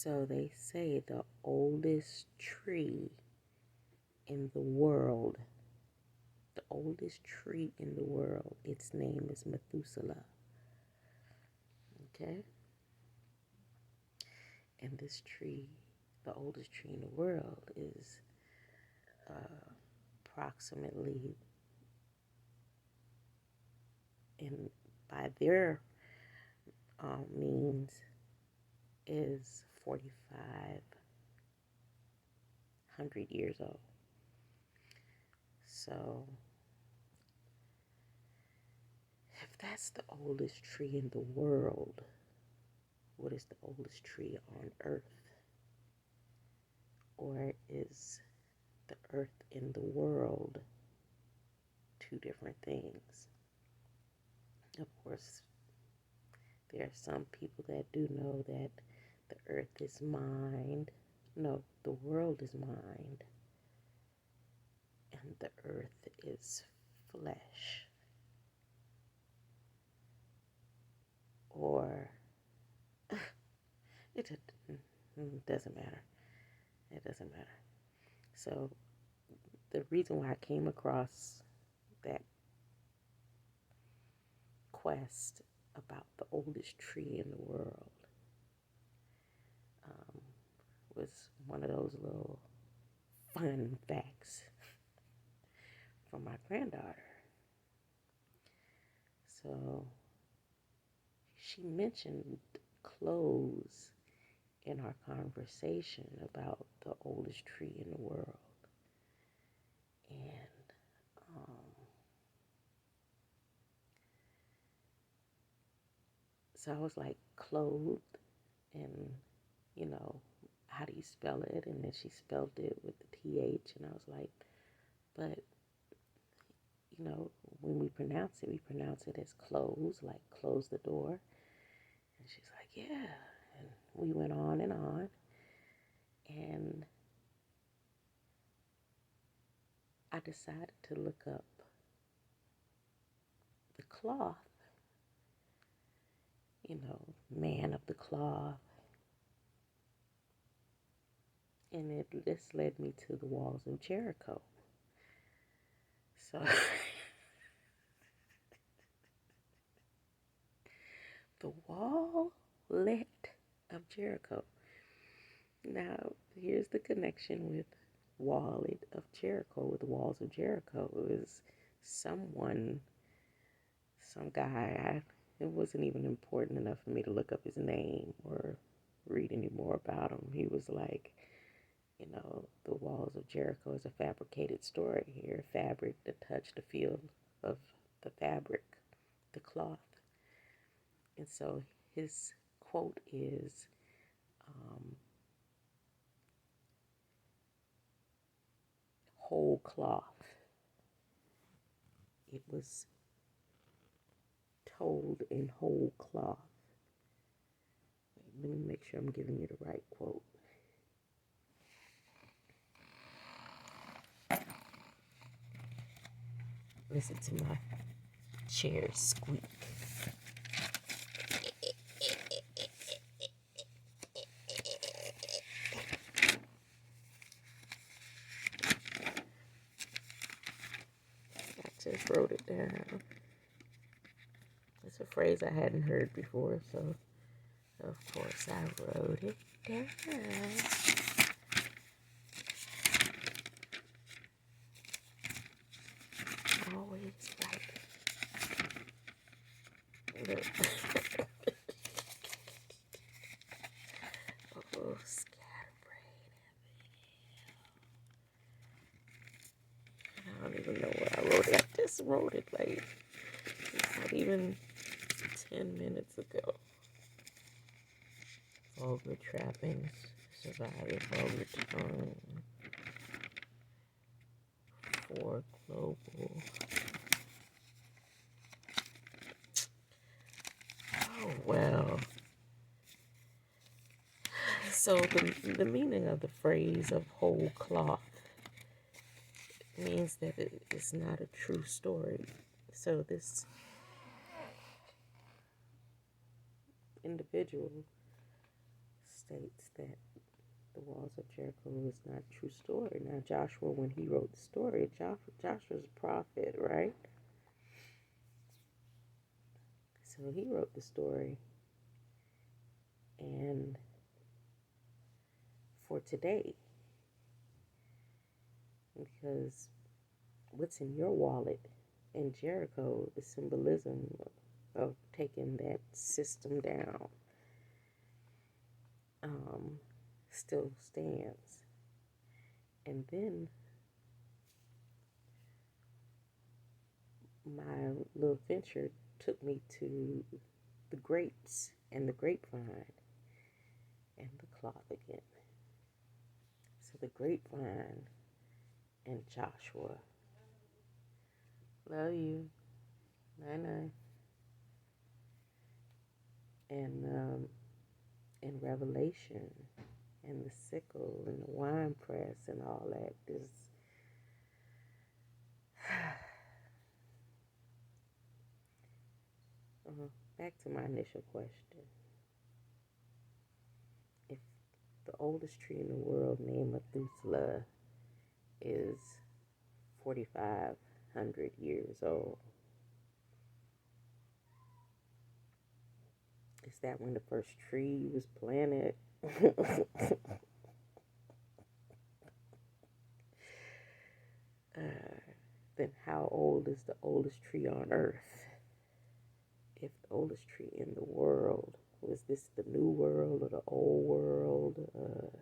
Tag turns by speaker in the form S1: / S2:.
S1: So they say the oldest tree in the world, its name is Methuselah. Okay? And this tree, the oldest tree in the world, is approximately, in by their means, is 4,500 years old. So, if that's the oldest tree in the world, what is the oldest tree on Earth? Or is the Earth and the world two different things? Of course, there are some people that do know that the Earth is mind. No, the world is mind. And the Earth is flesh. Or, it doesn't matter. It doesn't matter. So, the reason why I came across that quest about the oldest tree in the world was one of those little fun facts from my granddaughter. So she mentioned clothes in our conversation about the oldest tree in the world. And so I was like, clothed, and how do you spell it? And then she spelled it with the TH, and I was like, but when we pronounce it as close, like close the door. And she's like, yeah. And we went on, and I decided to look up the cloth, man of the cloth. And this led me to the walls of Jericho. So the wallet of Jericho. Now, here's the connection with wallet of Jericho, with the walls of Jericho. It was some guy. It wasn't even important enough for me to look up his name or read any more about him. He was like, the walls of Jericho is a fabricated story here. Fabric, the touch, the feel of the fabric, the cloth. And so his quote is, whole cloth. It was told in whole cloth. Let me make sure I'm giving you the right quote. Listen to my chair squeak. I just wrote it down. It's a phrase I hadn't heard before, so of course I wrote it down. Always right. Oh, scatterbrain. I don't even know where I wrote it. I just wrote it like not even 10 minutes ago. Vulgar trappings, survive vulgar tongue for global. Oh, well. So the meaning of the phrase of whole cloth means that it is not a true story. So this individual states that the walls of Jericho is not a true story. Now, Joshua, when he wrote the story, Joshua's a prophet, right? So he wrote the story. And for today, because what's in your wallet in Jericho, the symbolism of taking that system down, still stands. And then my little venture took me to the grapes and the grapevine and the cloth again. So the grapevine and Joshua. Love you. Night night. And Revelation and the sickle and the wine press and all that is back to my initial question. If the oldest tree in the world, named Methuselah, is 4,500 years old, is that when the first tree was planted? Then how old is the oldest tree on earth? If the oldest tree in the world, was this the new world or the old world?